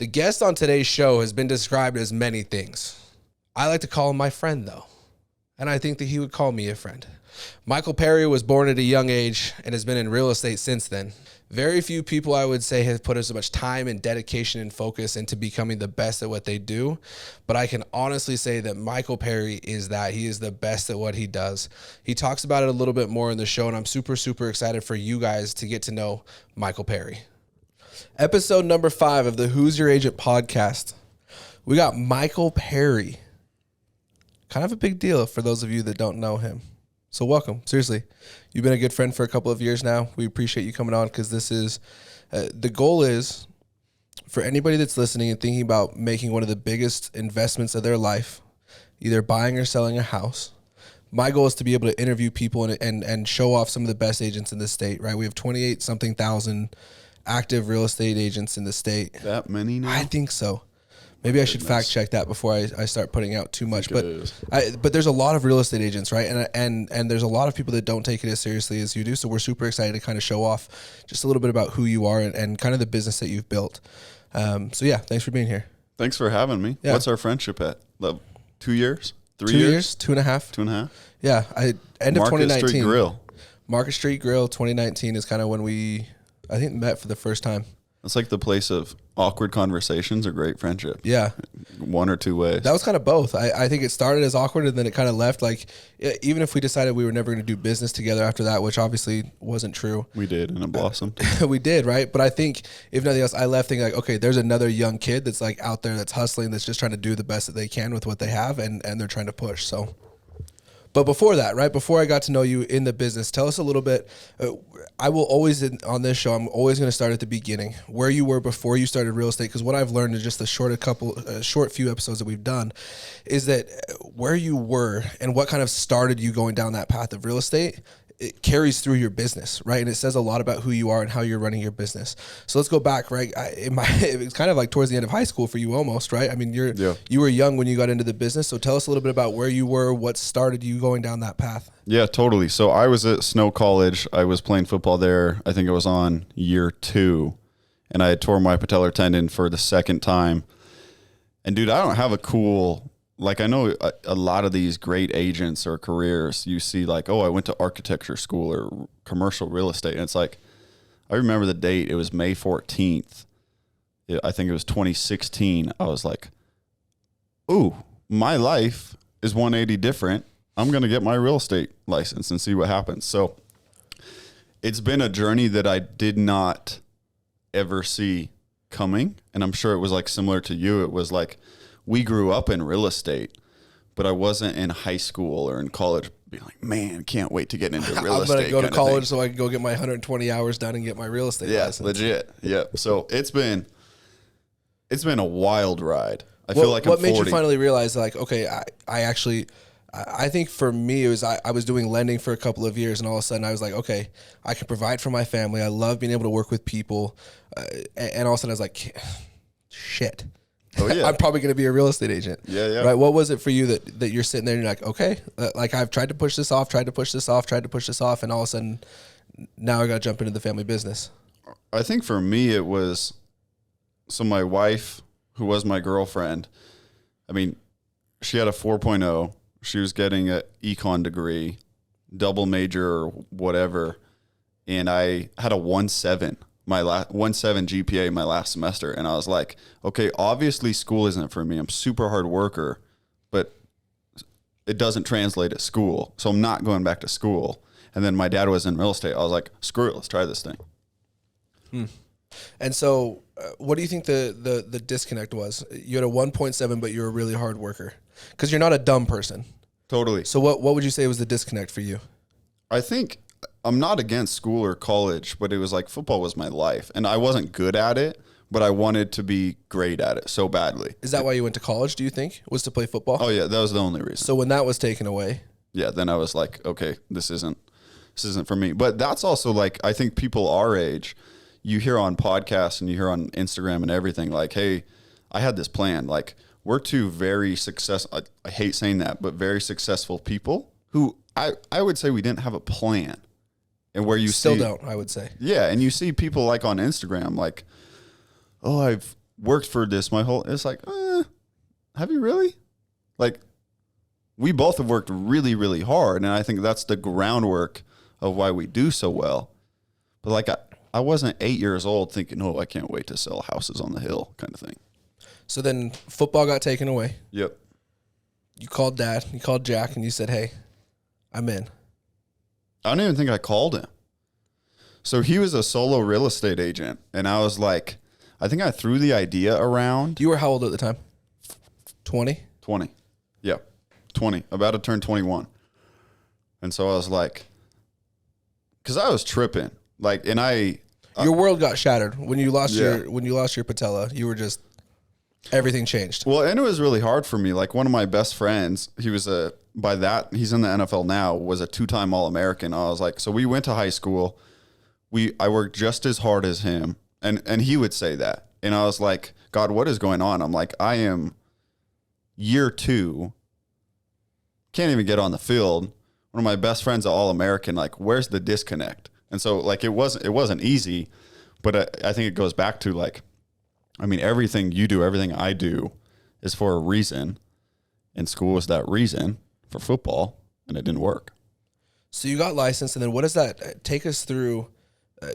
The guest on today's show has been described as many things. I like to call him my friend, though, and I think that he would call me a friend. Michael Perry was born at a young age and has been in real estate since then. Very few people, I would say, have put as much time and dedication and focus into becoming the best at what they do. But I can honestly say that Michael Perry is that. He is the best at what he does. He talks about it a little bit more in the show, and I'm super, super excited for you guys to get to know Michael Perry. Episode number 5 of the Who's Your Agent podcast. We got Michael Perry. Kind of a big deal for those of you that don't know him. So welcome. Seriously, you've been a good friend for a couple of years now. We appreciate you coming on because this is, the goal is for anybody that's listening and thinking about making one of the biggest investments of their life, either buying or selling a house. My goal is to be able to interview people and show off some of the best agents in the state, right? We have 28-something thousand active real estate agents in the state. That many now? I think so. Maybe I should fact check that before I start putting out too much. But there's a lot of real estate agents, right? And there's a lot of people that don't take it as seriously as you do. So we're super excited to kind of show off just a little bit about who you are and kind of the business that you've built. So yeah, thanks for being here. Thanks for having me. Yeah. What's our friendship at? 2 years? 3 years? 2 years? years? 2.5. 2.5? Yeah. End of 2019. Market Street Grill. Market Street Grill 2019 is kind of when we, I think, met for the first time. It's like the place of awkward conversations or great friendship. Yeah. One or two ways. That was kind of both. I think it started as awkward and then it kind of left. Like, even if we decided we were never going to do business together after that, which obviously wasn't true. We did, and it blossomed. We did, right? But I think, if nothing else, I left thinking like, okay, there's another young kid that's like out there that's hustling, that's just trying to do the best that they can with what they have, and they're trying to push. So, but before that, right, before I got to know you in the business, tell us a little bit. I will always, on this show, I'm always going to start at the beginning, where you were before you started real estate, because what I've learned in just the short few episodes that we've done is that where you were and what kind of started you going down that path of real estate, it carries through your business, right? And it says a lot about who you are and how you're running your business. So let's go back, right? It's kind of like towards the end of high school for you almost, right? I mean, you were young when you got into the business. So tell us a little bit about where you were, what started you going down that path. Yeah, totally. So I was at Snow College. I was playing football there. I think it was on year 2. And I had tore my patellar tendon for the second time. And dude, I don't have a cool... Like, I know a lot of these great agents or careers, you see like, oh, I went to architecture school or commercial real estate. And it's like, I remember the date. It was May 14th. I think it was 2016. I was like, ooh, my life is 180 different. I'm going to get my real estate license and see what happens. So it's been a journey that I did not ever see coming. And I'm sure it was like similar to you. It was like, we grew up in real estate, but I wasn't in high school or in college being like, man, can't wait to get into real estate. I'm going to go to college so I can go get my 120 hours done and get my real estate license. Legit. Yeah. So it's been a wild ride. I feel like I'm 40. What made you finally realize like, okay, I think for me, it was, I was doing lending for a couple of years and all of a sudden I was like, okay, I can provide for my family. I love being able to work with people. And all of a sudden I was like, shit. Oh, yeah. I'm probably going to be a real estate agent. Yeah. Right. What was it for you that you're sitting there and you're like, okay, like I've tried to push this off, and all of a sudden now I got to jump into the family business? I think for me it was, so my wife, who was my girlfriend, I mean, she had a 4.0. She was getting an econ degree, double major or whatever, and I had a 1.7. My 1.7 GPA my last semester. And I was like, okay, obviously school isn't for me. I'm super hard worker, but it doesn't translate at school. So I'm not going back to school. And then my dad was in real estate. I was like, screw it. Let's try this thing. And so what do you think the disconnect was? You had a 1.7, but you're a really hard worker because you're not a dumb person. Totally. So what would you say was the disconnect for you? I think I'm not against school or college, but it was like football was my life. And I wasn't good at it, but I wanted to be great at it so badly. Is that why you went to college, do you think? Was to play football? Oh, yeah. That was the only reason. So when that was taken away? Yeah, then I was like, okay, this isn't for me. But that's also like, I think people our age, you hear on podcasts and you hear on Instagram and everything like, hey, I had this plan. Like, we're two very successful, I hate saying that, but very successful people who I would say we didn't have a plan. And where you still don't, I would say. Yeah, and you see people like on Instagram, like, oh, I've worked for this my whole, it's like, have you really? Like, we both have worked really, really hard. And I think that's the groundwork of why we do so well. But like, I wasn't 8 years old thinking, oh, I can't wait to sell houses on the hill kind of thing. So then football got taken away. Yep. You called Dad, you called Jack, and you said, hey, I'm in. I don't even think I called him. So he was a solo real estate agent. And I was like, I think I threw the idea around. You were how old at the time? 20? 20. Yeah. 20. About to turn 21. And so I was like, because I was tripping. Like, and your world got shattered when you lost Yeah. your patella. You were just, everything changed. well, and it was really hard for me. Like, one of my best friends, he was he's in the NFL now, was a 2-time All-American. I was like, so we went to high school. I worked just as hard as him. And he would say that. And I was like, God, what is going on? I'm like, I am year 2. Can't even get on the field. One of my best friends, an All-American, like, where's the disconnect? And so, like, it wasn't easy, but I think it goes back to, like, I mean, everything you do, everything I do is for a reason. And school was that reason for football, and it didn't work. So you got licensed, and then what does that take us through?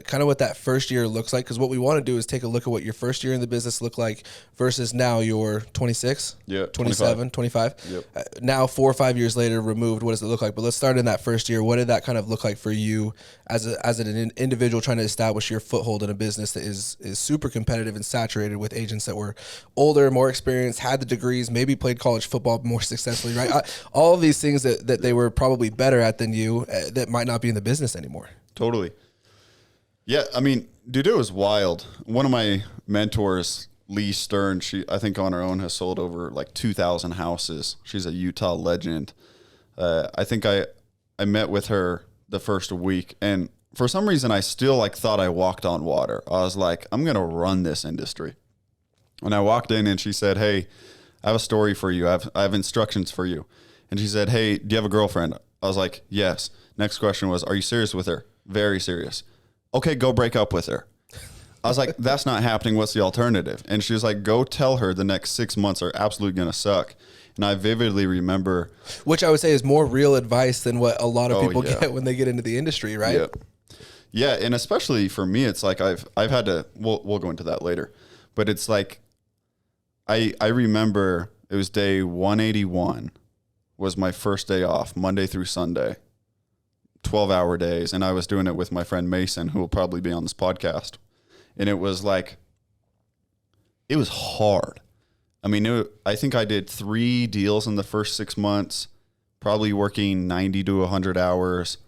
Kind of what that first year looks like, because what we want to do is take a look at what your first year in the business looked like versus now you're 26, Yeah, 27, 25. Yep. Now 4 or 5 years later removed, what does it look like? But let's start in that first year. What did that kind of look like for you as an individual trying to establish your foothold in a business that is super competitive and saturated with agents that were older, more experienced, had the degrees, maybe played college football more successfully, right? All of these things that they were probably better at than you that might not be in the business anymore. Totally. Yeah, I mean, dude, it was wild. One of my mentors, Lee Stern, she, I think on her own, has sold over like 2,000 houses. She's a Utah legend. I think I met with her the first week, and for some reason, I still like thought I walked on water. I was like, I'm going to run this industry. And I walked in, and she said, hey, I have a story for you. I have instructions for you. And she said, hey, do you have a girlfriend? I was like, yes. Next question was, are you serious with her? Very serious. Okay, go break up with her. I was like, that's not happening. What's the alternative? And she was like, go tell her the next 6 months are absolutely going to suck. And I vividly remember. Which I would say is more real advice than what a lot of people yeah. get when they get into the industry, right? Yeah. Yeah, and especially for me, it's like I've had to, we'll go into that later. But it's like, I remember it was day 181 was my first day off, Monday through Sunday. 12-hour days, and I was doing it with my friend Mason, who will probably be on this podcast. And it was like, it was hard. I mean, I think I did 3 deals in the first 6 months, probably working 90 to 100 hours.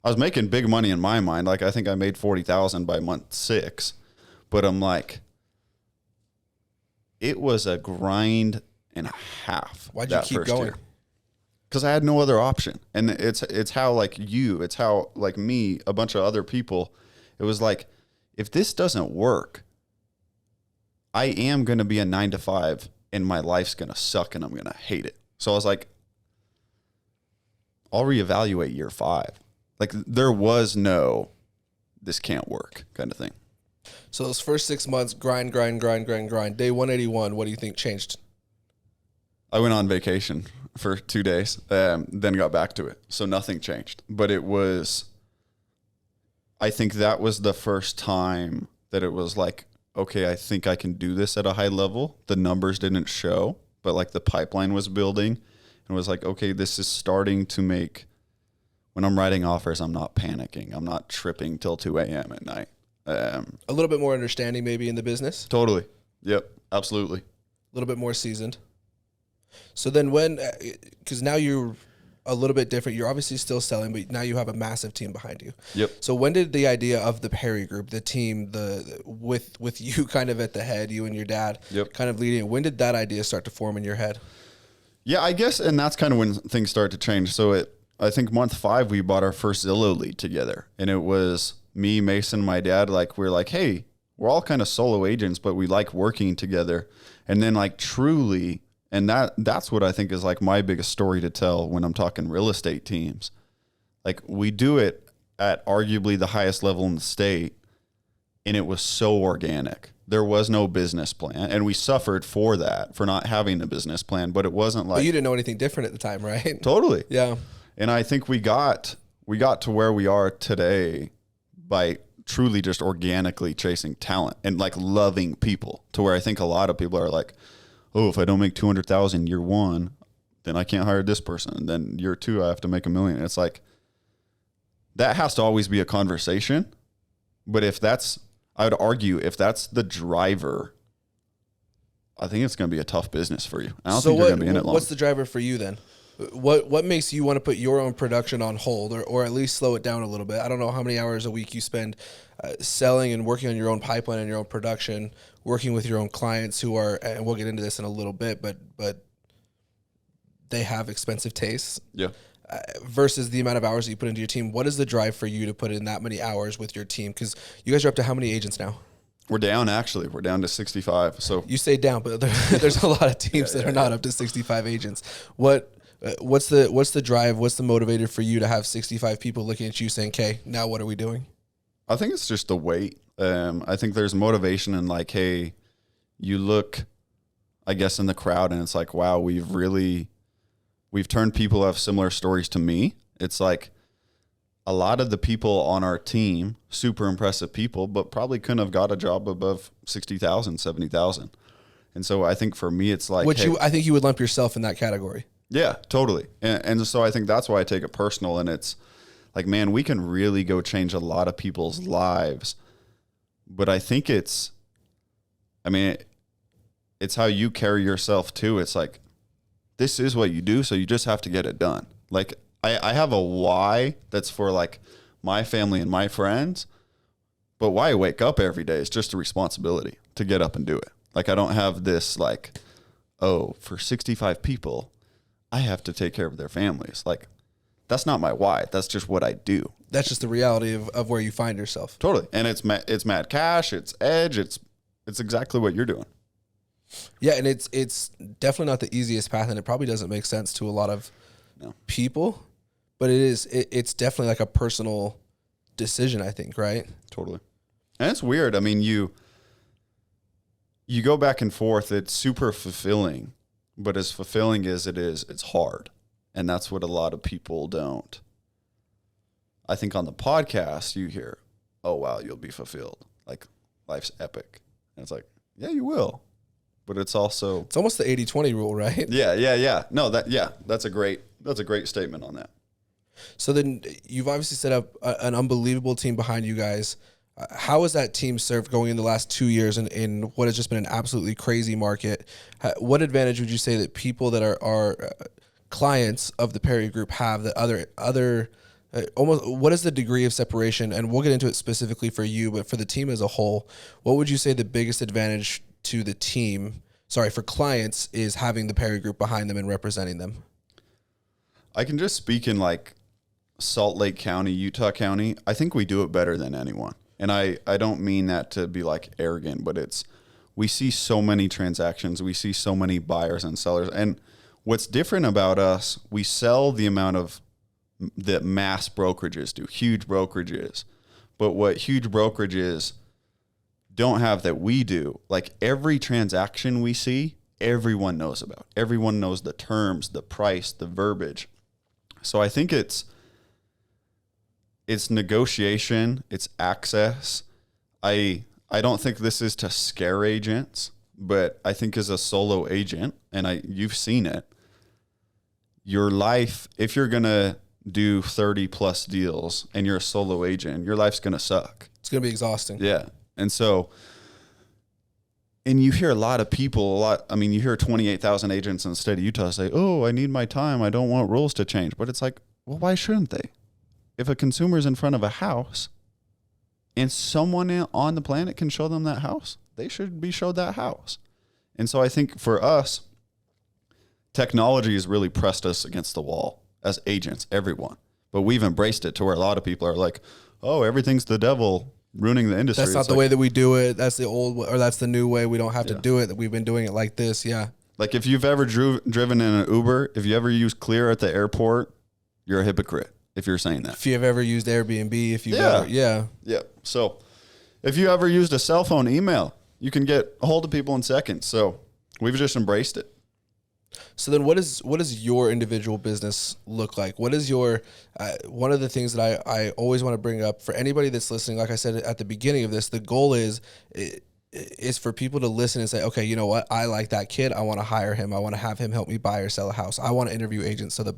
I was making big money in my mind. Like, I think I made 40,000 by month 6, but I'm like, it was a grind and a half. Why'd you keep going? Because I had no other option. And it's how, like, it's how, like, me, a bunch of other people, it was like, if this doesn't work, I am going to be a 9 to 5 and my life's going to suck and I'm going to hate it. So I was like, I'll reevaluate year 5. Like, there was no, this can't work kind of thing. So those first 6 months, grind. Day 181, what do you think changed? I went on vacation for 2 days, then got back to it. So nothing changed. But it was, I think that was the first time that it was like, okay, I think I can do this at a high level. The numbers didn't show, but like the pipeline was building, and was like, okay, this is starting to make, when I'm writing offers, I'm not panicking. I'm not tripping till 2 a.m. at night. A little bit more understanding maybe in the business? Totally. Yep, absolutely. A little bit more seasoned. So then when, because now you're a little bit different, you're obviously still selling, but now you have a massive team behind you. Yep. So when did the idea of the Perry Group, the team, with you kind of at the head, you and your dad, Yep. kind of leading, when did that idea start to form in your head? Yeah, I guess, and that's kind of when things start to change. So I think month 5, we bought our first Zillow lead together, and it was me, Mason, my dad. Like, we're like, hey, we're all kind of solo agents, but we like working together. And then, like, truly, and that's what I think is like my biggest story to tell when I'm talking real estate teams. Like, we do it at arguably the highest level in the state, and it was so organic. There was no business plan, and we suffered for that, for not having a business plan, but it wasn't like... But you didn't know anything different at the time, right? Totally. Yeah. And I think we got to where we are today by truly just organically chasing talent and like loving people, to where I think a lot of people are like, oh, if I don't make 200,000 year one, then I can't hire this person. And then year two, I have to make $1 million. It's like, that has to always be a conversation. But I would argue if that's the driver, I think it's going to be a tough business for you. I don't think you're going to be in it long. What's the driver for you then? What makes you want to put your own production on hold, or at least slow it down a little bit? I don't know how many hours a week you spend selling and working on your own pipeline and your own production, working with your own clients who are, and we'll get into this in a little bit, but they have expensive tastes. Yeah. Versus the amount of hours that you put into your team. What is the drive for you to put in that many hours with your team? Because you guys are up to how many agents now? We're down, actually. We're down to 65. So you say down, but there's a lot of teams that are not up to 65 agents. What's the drive? What's the motivator for you to have 65 people looking at you saying, "Okay, now what are we doing?" I think it's just the weight. I think there's motivation in like, hey, you look, I guess, in the crowd, and it's like, wow, we've turned people who have similar stories to me. It's like a lot of the people on our team, super impressive people, but probably couldn't have got a job above 60,000, 70,000. And so I think for me, it's like, I think you would lump yourself in that category. Yeah, totally. And so I think that's why I take it personal. And it's like, man, we can really go change a lot of people's lives. But I think it's how you carry yourself too. It's like, this is what you do, so you just have to get it done. Like, I have a why that's for like my family and my friends, but why I wake up every day is just a responsibility to get up and do it. Like, I don't have this like, oh, for 65 people, I have to take care of their families. Like, that's not my why. That's just what I do. That's just the reality of where you find yourself. Totally. And it's Mad Cash, it's Edge, it's exactly what you're doing. Yeah, and it's definitely not the easiest path, and it probably doesn't make sense to a lot of people, but it's definitely like a personal decision, I think, right? Totally. And it's weird. I mean, you go back and forth. It's super fulfilling, but as fulfilling as it is, it's hard. And that's what a lot of people don't. I think on the podcast, you hear, oh, wow, you'll be fulfilled. Like, life's epic. And it's like, yeah, you will. But it's almost the 80-20 rule, right? Yeah. No, that's a great statement on that. So then you've obviously set up an unbelievable team behind you guys. How has that team served going in the last 2 years in what has just been an absolutely crazy market? What advantage would you say that people that are clients of the Perry Group have that other almost, what is the degree of separation? And we'll get into it specifically for you, but for the team as a whole, what would you say the biggest advantage to the team, for clients, is having the Perry Group behind them and representing them? I can just speak in like Salt Lake County, Utah County. I think we do it better than anyone. And I don't mean that to be like arrogant, but we see so many transactions. We see so many buyers and sellers. And what's different about us, we sell the amount of that mass brokerages do, huge brokerages. But what huge brokerages don't have that we do, like every transaction we see, everyone knows about. Everyone knows the terms, the price, the verbiage. So I think it's negotiation, it's access. I don't think this is to scare agents, but I think as a solo agent, and you've seen it, your life, if you're going to do 30 plus deals and you're a solo agent, your life's going to suck. It's going to be exhausting. Yeah. And so, and you hear a lot of people, you hear 28,000 agents in the state of Utah say, oh, I need my time. I don't want rules to change. But it's like, well, why shouldn't they? If a consumer's in front of a house and someone on the planet can show them that house, they should be showed that house. And so I think for us, technology has really pressed us against the wall as agents, everyone. But we've embraced it to where a lot of people are like, oh, everything's the devil ruining the industry. That's not the way that we do it. That's the old, or that's the new way. We don't have to do it. That we've been doing it like this. Yeah. Like if you've ever driven in an Uber, if you ever use Clear at the airport, you're a hypocrite if you're saying that. If you've ever used Airbnb, Yeah. So if you ever used a cell phone, email. You can get a hold of people in seconds. So we've just embraced it. So then what does your individual business look like? What is your, one of the things that I always want to bring up for anybody that's listening, like I said at the beginning of this, the goal is for people to listen and say, okay, you know what? I like that kid. I want to hire him. I want to have him help me buy or sell a house. I want to interview agents so the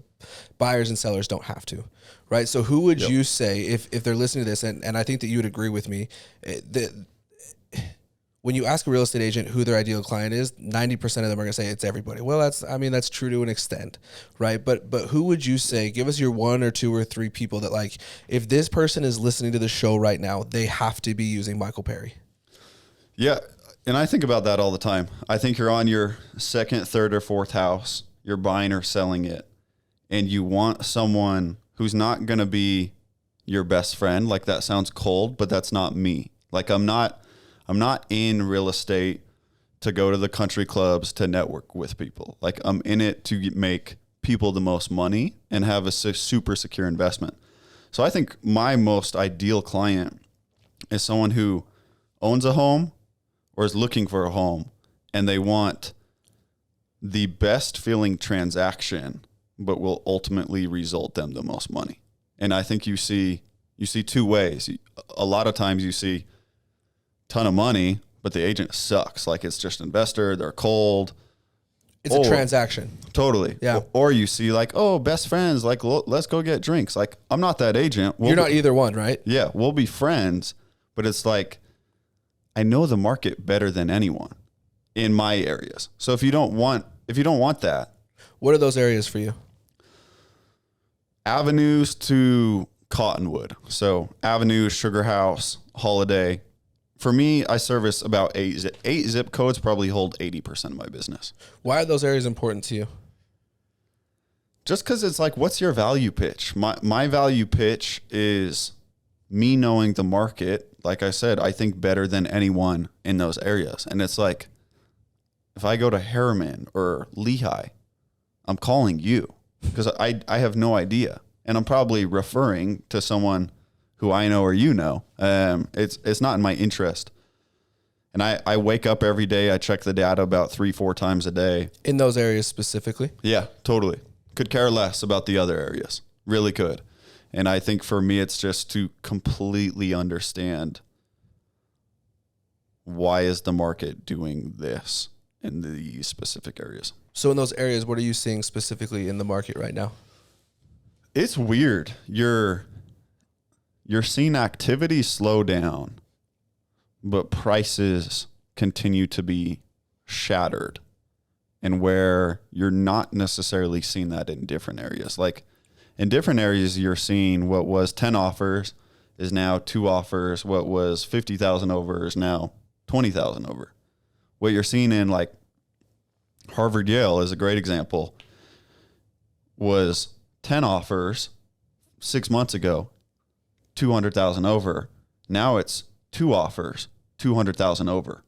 buyers and sellers don't have to, right? So who would you say, if they're listening to this, and I think that you would agree with me, that when you ask a real estate agent who their ideal client is, 90% of them are going to say it's everybody. Well, that's true to an extent, right? But who would you say, give us your one or two or three people that, like, if this person is listening to the show right now, they have to be using Michael Perry? Yeah. And I think about that all the time. I think you're on your second, third, or fourth house. You're buying or selling it. And you want someone who's not going to be your best friend. Like, that sounds cold, but that's not me. Like, I'm not in real estate to go to the country clubs to network with people. Like, I'm in it to make people the most money and have a super secure investment. So I think my most ideal client is someone who owns a home or is looking for a home, and they want the best feeling transaction, but will ultimately result them the most money. And I think you see two ways. A lot of times you see ton of money, but the agent sucks. Like, it's just investor, they're cold. It's a transaction. Totally. Yeah. Or you see, like, oh, best friends, like, let's go get drinks. Like, I'm not that agent. You're not either one, right? Yeah, we'll be friends, but it's like, I know the market better than anyone in my areas. So if you don't want that, what are those areas for you? Avenues to Cottonwood. So Avenues, Sugar House, Holiday. For me, I service about eight zip codes, probably hold 80% of my business. Why are those areas important to you? Just because it's like, what's your value pitch? My value pitch is me knowing the market. Like I said, I think better than anyone in those areas. And it's like, if I go to Harriman or Lehigh, I'm calling you because I have no idea. And I'm probably referring to someone who I know or you know. It's not in my interest. And I wake up every day, I check the data about 3-4 times a day. In those areas specifically? Yeah, totally. Could care less about the other areas. Really could. And I think for me, it's just to completely understand, why is the market doing this in these specific areas. So in those areas, what are you seeing specifically in the market right now? It's weird. You're seeing activity slow down, but prices continue to be shattered. And where you're not necessarily seeing that in different areas. Like in different areas, you're seeing what was 10 offers is now 2 offers. What was 50,000 over is now 20,000 over. What you're seeing in like Harvard Yale is a great example, was 10 offers 6 months ago, 200,000 over. Now it's 2 offers, 200,000 over.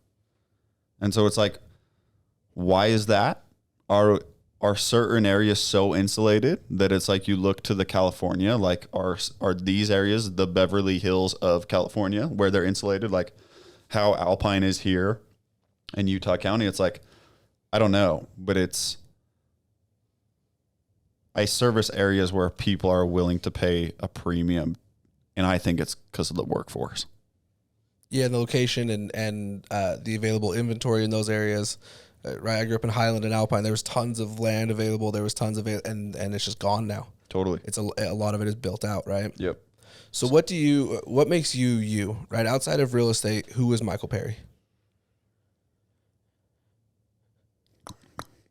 And so it's like, why is that? Are certain areas so insulated that it's like you look to the California, like are these areas the Beverly Hills of California where they're insulated, like how Alpine is here in Utah County? It's like, I don't know, but I service areas where people are willing to pay a premium, and I think it's because of the workforce. Yeah, the location and the available inventory in those areas. Right, I grew up in Highland and Alpine. There was tons of land available. There was tons of it, and it's just gone now. Totally, it's a lot of it is built out, right? Yep. So what makes you, right? Outside of real estate, who is Michael Perry?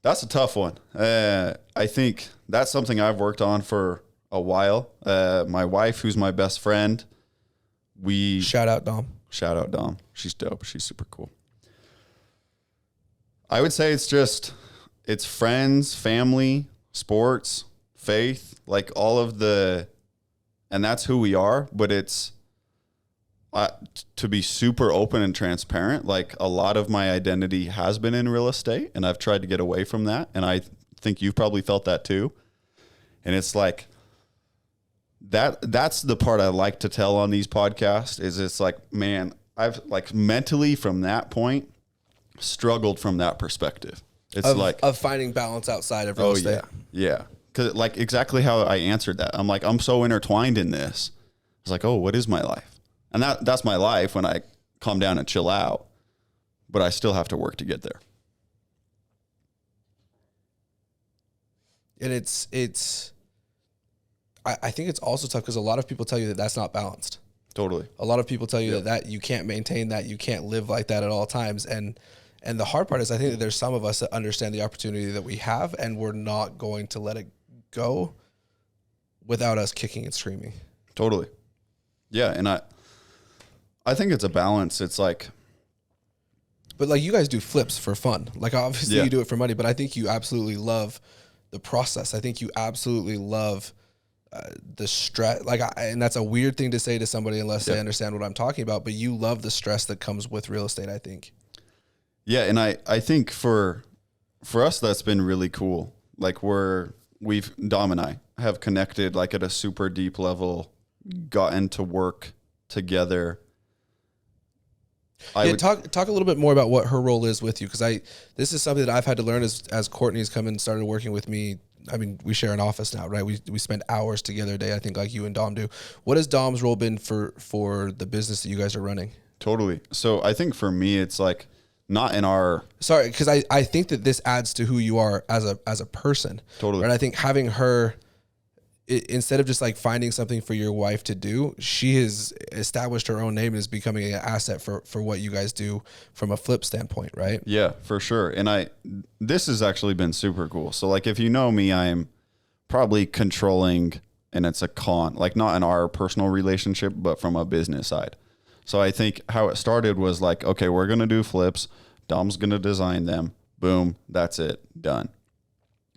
That's a tough one. I think that's something I've worked on for a while. My wife, who's my best friend, Shout out Dom. She's dope. She's super cool. I would say it's friends, family, sports, faith, like all of and that's who we are. But it's to be super open and transparent. Like a lot of my identity has been in real estate, and I've tried to get away from that. And I think you've probably felt that too. And it's like, that's the part I like to tell on these podcasts is it's like, man, I've like mentally from that point struggled from that perspective. It's of finding balance outside of real estate. Yeah. Cause like exactly how I answered that. I'm like, I'm so intertwined in this. I was like, oh, what is my life? And that's my life when I calm down and chill out, but I still have to work to get there. And I think it's also tough because a lot of people tell you that that's not balanced. Totally. A lot of people tell you that you can't maintain that, you can't live like that at all times. And the hard part is I think that there's some of us that understand the opportunity that we have and we're not going to let it go without us kicking and screaming. Totally. Yeah. And I think it's a balance. It's like, but like you guys do flips for fun. Like obviously you do it for money, but I think you absolutely love the process. I think you absolutely love the stress. And that's a weird thing to say to somebody unless they understand what I'm talking about, but you love the stress that comes with real estate, I think. Yeah. And I think for us, that's been really cool. Like Dom and I have connected like at a super deep level, gotten to work together. Talk a little bit more about what her role is with you, because this is something that I've had to learn as Courtney's come and started working with me. I mean, we share an office now, right? We spend hours together a day, I think, like you and Dom do. What has Dom's role been for the business that you guys are running? Totally. So I think for me, it's like not in our... Sorry, because I think that this adds to who you are as a person. Totally. And I think having her... instead of just like finding something for your wife to do, she has established her own name and is becoming an asset for what you guys do from a flip standpoint, right? Yeah, for sure. And this has actually been super cool. So like, if you know me, I'm probably controlling, and it's a con, like not in our personal relationship, but from a business side. So I think how it started was like, okay, we're going to do flips. Dom's going to design them. Boom. That's it. Done.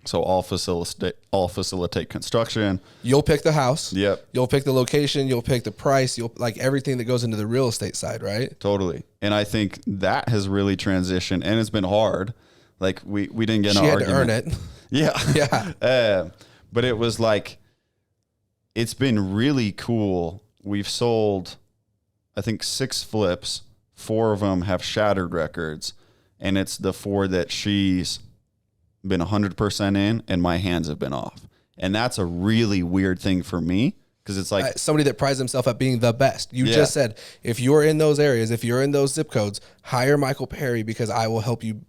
So I'll facilitate construction. You'll pick the house. Yep. You'll pick the location. You'll pick the price. You'll like everything that goes into the real estate side, right? Totally. And I think that has really transitioned, and it's been hard. Like we didn't get an argument. She had to earn it. Yeah. Yeah. But it was like, it's been really cool. We've sold, I think, 6 flips. 4 of them have shattered records, and it's the 4 that she's been 100% in and my hands have been off. And that's a really weird thing for me, because it's like somebody that prides himself at being the best. You just said, if you're in those areas, if you're in those zip codes, hire Michael Perry because I will help you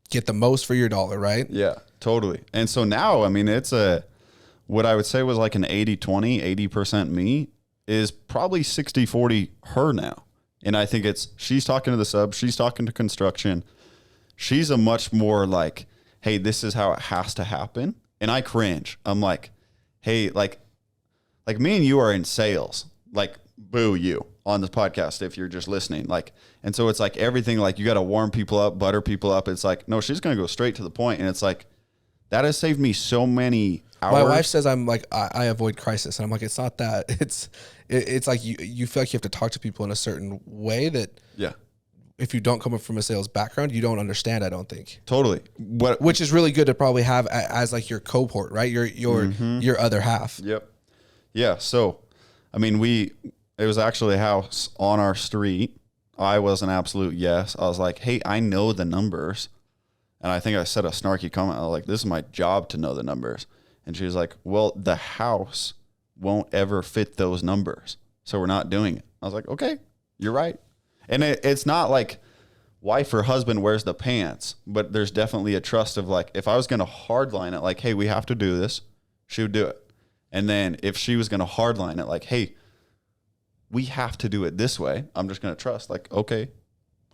get the most for your dollar, right? Yeah, totally. And so now, I mean, it's what I would say was like an 80-20, 80% me is probably 60-40 her now. And I think she's talking to the sub, she's talking to construction. She's a much more like, hey, this is how it has to happen. And I cringe. I'm like, hey, like me and you are in sales. Like, boo you on this podcast if you're just listening. Like, and so it's like everything, like you got to warm people up, butter people up. It's like, no, she's going to go straight to the point. And it's like, that has saved me so many hours. My wife says I'm like, I avoid crisis. And I'm like, it's not that. It's like you feel like you have to talk to people in a certain way that if you don't come up from a sales background, you don't understand, I don't think. Totally. Which is really good to probably have as like your cohort, right? Your other half. Yep. Yeah. So, I mean, it was actually a house on our street. I was an absolute yes. I was like, hey, I know the numbers. And I think I said a snarky comment. I was like, this is my job to know the numbers. And she was like, well, the house won't ever fit those numbers, so we're not doing it. I was like, okay, you're right. And it's not like wife or husband wears the pants, but there's definitely a trust of like, if I was going to hardline it, like, hey, we have to do this, she would do it. And then if she was going to hardline it, like, hey, we have to do it this way, I'm just going to trust, like, okay,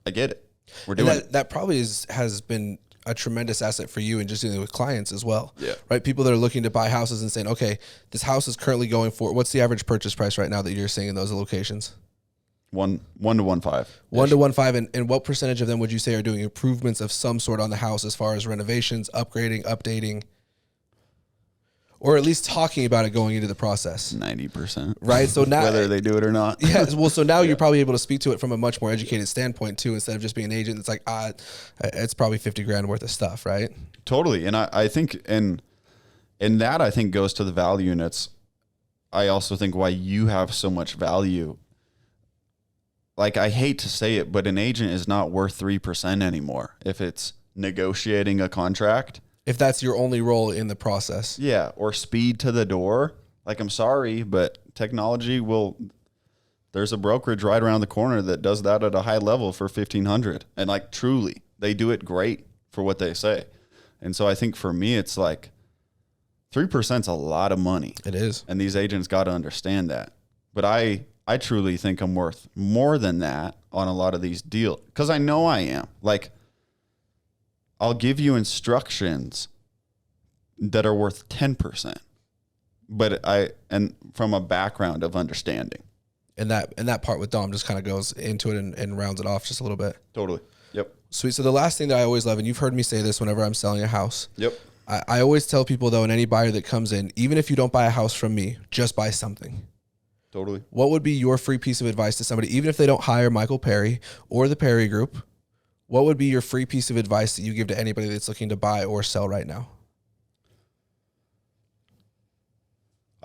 I get it. We're doing it. That probably has been a tremendous asset for you in just dealing with clients as well. Yeah. Right. People that are looking to buy houses and saying, okay, this house is currently going for, what's the average purchase price right now that you're seeing in those locations? 1 to 1.5. 1 to 1.5. And what percentage of them would you say are doing improvements of some sort on the house as far as renovations, upgrading, updating, or at least talking about it going into the process? 90%. Right. So now, whether they do it or not. Yeah. Well, so now you're probably able to speak to it from a much more educated standpoint too, instead of just being an agent. It's like, it's probably 50 grand worth of stuff. Right. Totally. And I think, and that I think goes to the value. And I also think why you have so much value like, I hate to say it, but an agent is not worth 3% anymore if it's negotiating a contract. If that's your only role in the process. Yeah, or speed to the door. Like, I'm sorry, but technology will. There's a brokerage right around the corner that does that at a high level for $1,500, and like truly, they do it great for what they say. And so I think for me, it's like 3% is a lot of money. It is, and these agents got to understand that. But I truly think I'm worth more than that on a lot of these deals because I know I am. Like, I'll give you instructions that are worth 10%, but and from a background of understanding. And that part with Dom just kind of goes into it and rounds it off just a little bit. Totally. Yep. Sweet. So the last thing that I always love, and you've heard me say this whenever I'm selling a house. Yep. I always tell people though, and any buyer that comes in, even if you don't buy a house from me, just buy something. Totally. What would be your free piece of advice to somebody, even if they don't hire Michael Perry or the Perry Group? What would be your free piece of advice that you give to anybody that's looking to buy or sell right now?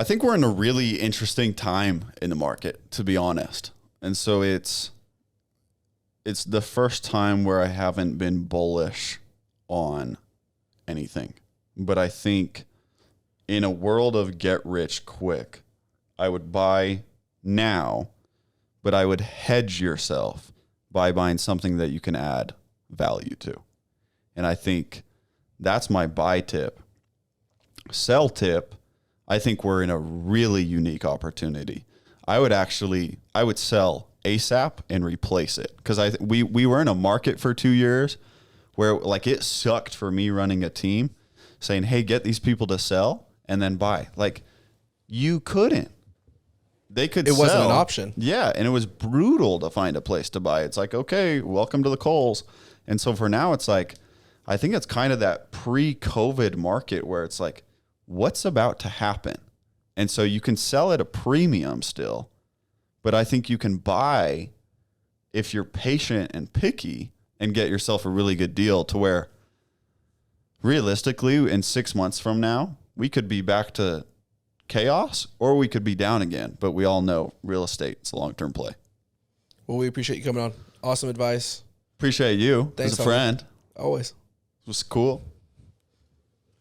I think we're in a really interesting time in the market, to be honest. And so it's the first time where I haven't been bullish on anything. But I think in a world of get rich quick, I would buy now, but I would hedge yourself by buying something that you can add value to. And I think that's my buy tip. Sell tip, I think we're in a really unique opportunity. I would sell ASAP and replace it because we were in a market for 2 years where like it sucked for me running a team saying, hey, get these people to sell and then buy. Like you couldn't. They could It sell. wasn't an option. Yeah, and it was brutal to find a place to buy. It's like, okay, welcome to the Coles. And so for now, it's like, I think it's kind of that pre-COVID market where it's like, what's about to happen? And so you can sell at a premium still, but I think you can buy if you're patient and picky and get yourself a really good deal to where realistically in 6 months from now, we could be back to chaos or we could be down again. But we all know real estate is a long-term play. Well, we appreciate you coming on. Awesome advice. Appreciate you Thanks, as a friend. Always. It was cool.